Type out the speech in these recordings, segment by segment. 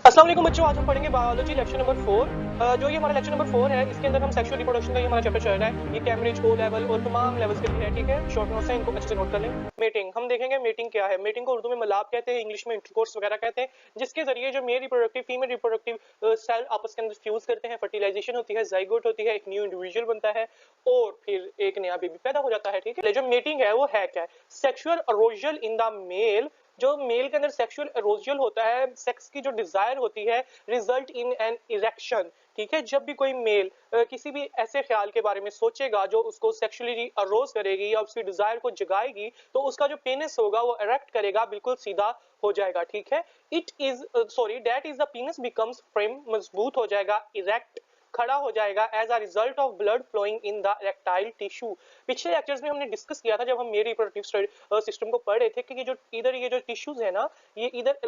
अस्सलाम वालेकुम बच्चों, आज हम पढ़ेंगे बायोलॉजी लेक्चर नंबर 4। जो ये हमारा लेक्चर नंबर 4 है, इसके अंदर हम सेक्सुअल रिप्रोडक्शन का ये हमारा चैप्टर चल रहा है। ये कैम्ब्रिज ओ लेवल और तमाम लेवल्स के लिए है, ठीक है। शॉर्ट नोट्स हैं, इनको अच्छे से नोट कर लें। मीटिंग हम देखेंगे, मीटिंग क्या है। मीटिंग को उर्दू में मिलाप कहते हैं, इंग्लिश में इंटरकोर्स वगैरह कहते हैं, जिसके जरिए जो male reproductive female reproductive cell आपस के अंदर फ्यूज करते हैं, फर्टिलाइजेशन होती है, जाइगोट होती है, एक न्यू इंडिविजुअल बनता है और फिर एक नया बेबी पैदा हो जाता है, ठीक है। जो मीटिंग है वो है क्या है? सेक्सुअल अरोजल इन द मेल, जो मेल के अंदर सेक्सुअल एरोजल होता है, सेक्स की जो डिजायर होती है, रिजल्ट इन एन इरेक्शन, ठीक है। जब भी कोई मेल किसी भी ऐसे ख्याल के बारे में सोचेगा जो उसको सेक्सुअली अरोज करेगी या उसकी डिजायर को जगाएगी, तो उसका जो पेनिस होगा वो इरेक्ट करेगा, बिल्कुल सीधा हो जाएगा, ठीक है। It is sorry that is the penis becomes firm, मजबूत हो जाएगा, इरेक्ट खड़ा हो जाएगा as a result of blood flowing in the erectile tissue. पिछले लेक्चर्स में हमने डिस्कस किया था जब हम मेल रिप्रोडक्टिव सिस्टम को पढ़ रहे थे कि ये जो टिश्यूज है ना, ये इधर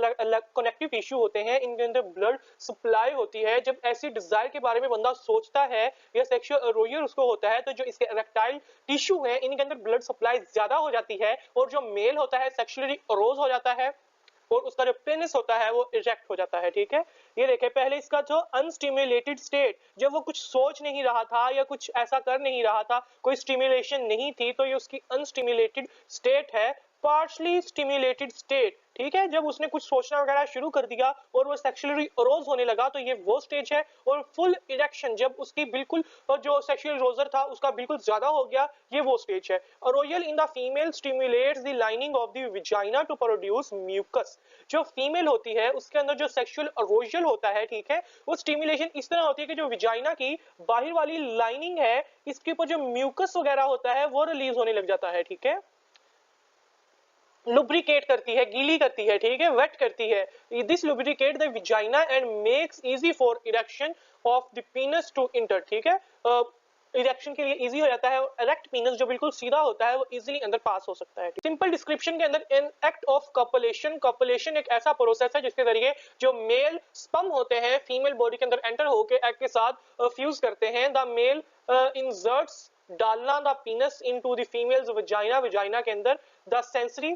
कनेक्टिव टिश्यू होते हैं, इनके अंदर ब्लड सप्लाई होती है। जब ऐसी डिजायर के बारे में बंदा सोचता है या सेक्सुअल अरोजल उसको होता है, तो जो इसके इरेक्टाइल टिश्यू है इनके अंदर ब्लड सप्लाई ज्यादा हो जाती है और जो मेल होता है सेक्सुअली अरोज हो जाता है और उसका जो पेनिस होता है वो इरेक्ट हो जाता है, ठीक है। ये देखें, पहले इसका जो अनस्टिमुलेटेड स्टेट, जब वो कुछ सोच नहीं रहा था या कुछ ऐसा कर नहीं रहा था, कोई स्टिमुलेशन नहीं थी, तो ये उसकी अनस्टिमुलेटेड स्टेट है। पार्शली स्टिमुलेटेड स्टेट, ठीक है, जब उसने कुछ सोचना वगैरह शुरू कर दिया और वो सेक्सुअली अरोज होने लगा, तो ये वो स्टेज है। और फुल इरेक्शन, जब उसकी बिल्कुल जो सेक्सुअल अरोजल था उसका बिल्कुल ज्यादा हो गया, ये वो स्टेज है। Arousal in the female stimulates the lining of the vagina to produce mucus. जो फीमेल होती है उसके अंदर जो सेक्सुअल अरोजल होता है, ठीक है, वो स्टिमुलेशन इस तरह होती है कि जो विजाइना की बाहर वाली लाइनिंग है, इसके ऊपर जो म्यूकस वगैरह होता है वो रिलीज होने लग जाता है, ठीक है। लुब्रिकेट करती है, गीली करती है, ठीक है, वेट करती है। This lubricate the vagina and makes easy for erection of the penis to enter, ठीक है। इरेक्शन के लिए इजी हो जाता है और इरेक्ट पीनस जो बिल्कुल सीधा होता है वो इजीली अंदर पास हो सकता है। सिंपल डिस्क्रिप्शन के अंदर, an act of copulation, copulation एक ऐसा प्रोसेस है जिसके जरिए जो मेल स्पर्म होते हैं फीमेल बॉडी के अंदर एंटर होकर एग के साथ फ्यूज करते हैं। द मेल इंसर्ट्स, डालना the पीनस into the females vagina, vagina के अंदर the sensory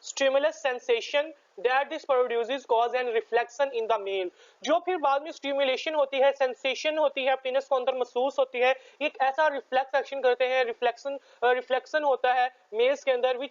stimulus sensation that this produces cause and reflection in the male, जो फिर बाद में स्टिमुलेशन होती है, सेंसेशन होती है, पेनिस को अंदर महसूस होती है, एक ऐसा रिफ्लेक्स एक्शन करते हैं, रिफ्लेक्शन होता है मेल्स के अंदर,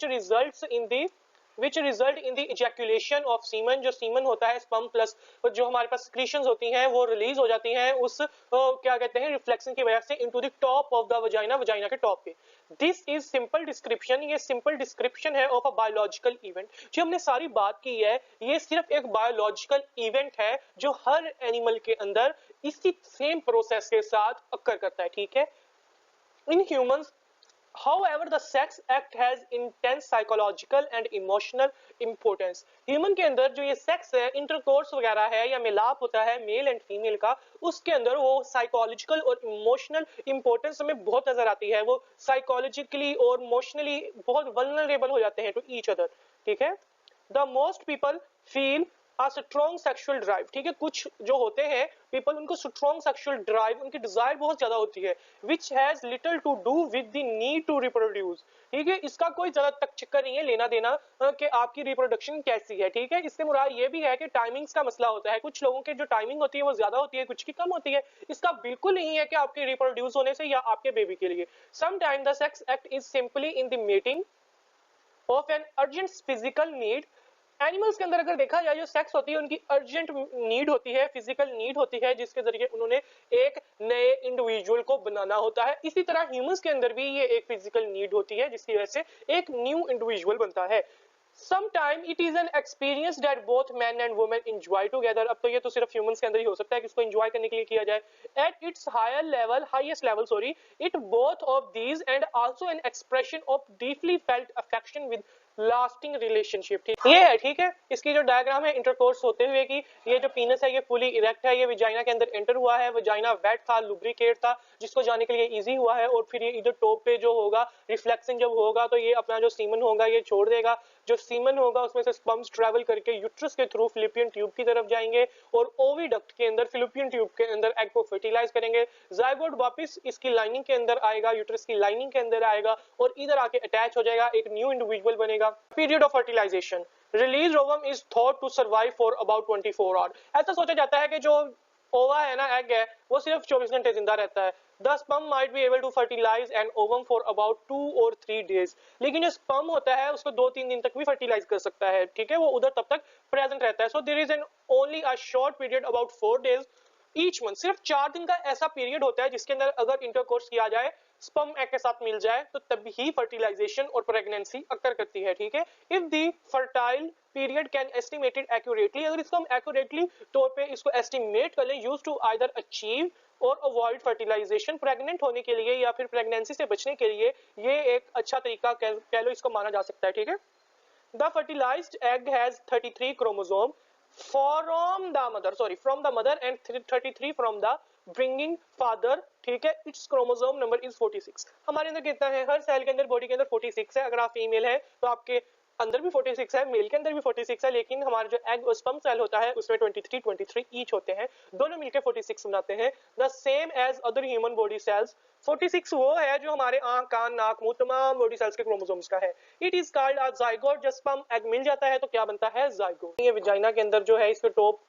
which result in the ejaculation of semen, जो सीमन होता है स्पर्म प्लस जो हमारे पास secretions होती हैं वो रिलीज हो जाती हैं उस क्या कहते हैं रिफ्लेक्शन की वजह से into the top of the vagina, vagina के टॉप पे। दिस इज सिंपल डिस्क्रिप्शन, ये सिंपल डिस्क्रिप्शन है ऑफ अ बायोलॉजिकल इवेंट। जो हमने सारी बात की है ये सिर्फ एक बायोलॉजिकल इवेंट है जो हर एनिमल के अंदर इसी सेम प्रोसेस के साथ अक्कर करता है, ठीक है। In humans However, the sex act has intense psychological and emotional importance. Human के अंदर जो ये सेक्स है, इंटरकोर्स वगैरह है या मिलाप होता है मेल एंड फीमेल का, उसके अंदर वो साइकोलॉजिकल और इमोशनल इंपॉर्टेंस हमें बहुत नजर आती है। वो साइकोलॉजिकली और इमोशनली बहुत वल्नरेबल हो जाते हैं टू ईच अदर, ठीक है। The most people feel a strong sexual drive, ठीक है, कुछ जो होते हैं पीपल उनको strong sexual drive, उनकी डिजायर बहुत ज्यादा होती है, which has little to do with the need to reproduce, ठीक है। इसका कोई ज्यादा तक चक्कर नहीं है लेना देना कि आपकी रिप्रोडक्शन कैसी है, ठीक है। इससे मुराद ये भी है कि टाइमिंग्स का मसला होता है, कुछ लोगों की जो टाइमिंग होती है वो ज्यादा होती है, कुछ की कम होती है। इसका बिल्कुल नहीं है कि आपके रिप्रोड्यूस होने से या आपके बेबी के लिए। Sometime the sex act is simply in the meeting of an urgent physical need. Animals के अंदर अगर देखा जाए जो सेक्स होती है उनकी अर्जेंट नीड होती है, फिजिकल नीड होती है, जिसके जरिए उन्होंने एक नए इंडिविजुअल को बनाना होता है। इसी तरह ह्यूमंस के अंदर भी ये एक फिजिकल नीड होती है जिसकी वजह से एक न्यू इंडिविजुअल बनता है। Sometime it is an experience that both men and women enjoy together. अब तो ये तो सिर्फ ह्यूमंस के अंदर ही हो सकता है कि इसको एंजॉय करने के लिए किया जाए। At its highest level, sorry, it both of these and also an expression of deeply felt affection with lasting relationship, ठीक ये है, ठीक है। इसकी जो डायग्राम है इंटरकोर्स होते हुए की, ये जो पीनस है ये फुली इरेक्ट है, ये विजाइना के अंदर एंटर हुआ है, विजाइना वेट था, लुब्रिकेट था, जिसको जाने के लिए इजी हुआ है। और फिर ये इधर टॉप पे जो होगा रिफ्लेक्शन जब होगा तो ये अपना जो सीमन होगा ये छोड़ देगा, जो सीमन होगा उसमें से स्पर्म्स ट्रैवल करके यूट्रस के थ्रू फिलिपियन ट्यूब की तरफ जाएंगे और ओविडक्ट के अंदर फिलिपियन ट्यूब के अंदर एग को फर्टिलाइज करेंगे। जाइगोट वापस इसकी लाइनिंग के अंदर आएगा, यूट्रस की लाइनिंग के अंदर आएगा और इधर आके अटैच हो जाएगा, एक न्यू इंडिविजुअल बनेगा। Period of fertilization, release ovum is thought to survive for about 24 hour. ऐसा सोचा जाता है कि जो ओवा है ना, एग है, वो सिर्फ 24 घंटे जिंदा रहता है। The sperm might be able to fertilize an ovum for about 2 और 3 डेज। लेकिन जो स्पर्म होता है उसको 2-3 दिन तक भी फर्टिलाइज कर सकता है, ठीक है, वो उधर तब तक प्रेजेंट रहता है। So there is an only a short period about 4 days each month. सिर्फ 4 दिन का ऐसा पीरियड होता है जिसके अंदर अगर इंटरकोर्स किया जाए, स्पर्म एग के साथ मिल जाए, तो तब ही फर्टिलाइजेशन और प्रेगनेंसी अकर करती है, ठीक है। If the fertile period can estimated accurately, अगर इसको हम एक्यूरेटली तौर पे इसको एस्टिमेट कर लें, यूज टू आइदर अचीव और अवॉइड फर्टिलाइजेशन, प्रेग्नेंट होने के लिए या फिर प्रेगनेंसी से बचने के लिए ये एक अच्छा तरीका कह लो इसको माना जा सकता है, ठीक है। The fertilized egg has 33 chromosome from the mother and 33 from the bringing father, ठीक है। Its chromosome number is 46। हमारे अंदर कितना है, हर सेल के अंदर, बॉडी के अंदर 46 है। अगर आप फीमेल है तो आपके अंदर भी 46 है, मेल के अंदर भी 46 है, लेकिन हमारा जो एग और स्पर्म सेल होता है उसमें 23 ईच होते हैं, दोनों मिलकर 46 बनाते हैं। The same as other human body cells. 46 वो है जो हमारे आंख, कान, नाक, मुंह, तमाम बॉडी सेल्स के क्रोमोसोम्स का है। It is called a zygote. जब स्पर्म एग मिल जाता है तो क्या बनता है, जाइगोट। ये विजाइना के अंदर जो है इसके टॉप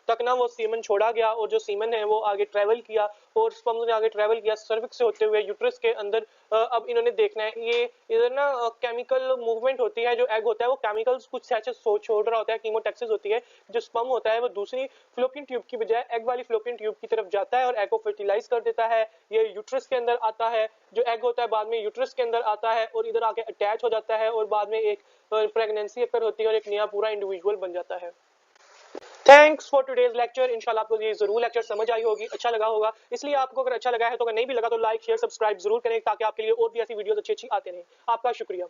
तक ना वो सीमन छोड़ा गया, और जो सीमन है वो आगे ट्रेवल किया, और स्पर्म ने आगे ट्रेवल किया सर्विक्स से होते हुए यूट्रस के अंदर। अब इन्होंने देखना है, ये इधर ना केमिकल मूवमेंट होती है, जो एग होता है वो केमिकल्स कुछ सैचेस छोड़ रहा होता है, कीमोटैक्सिस होती है। जो स्पर्म होता है वो दूसरी फ्लोपियन ट्यूब की बजाय एग वाली फ्लोपियन ट्यूब की तरफ जाता है और एग को फर्टिलाइज कर देता है। ये यूट्रस के अंदर आता है, जो एग होता है बाद में यूट्रस के अंदर आता है और इधर आके अटैच हो जाता है, और बाद में एक प्रेगनेंसी अकर होती है और एक नया पूरा इंडिविजुअल बन जाता है। Thanks for today's lecture. इंशाल्लाह आपको ये जरूर लेक्चर समझ आई होगी, अच्छा लगा होगा। इसलिए आपको अगर अच्छा लगा है तो, अगर नहीं भी लगा तो लाइक शेयर सब्सक्राइब जरूर करें, ताकि आपके लिए और भी ऐसी वीडियोस अच्छी अच्छी आते रहें। आपका शुक्रिया।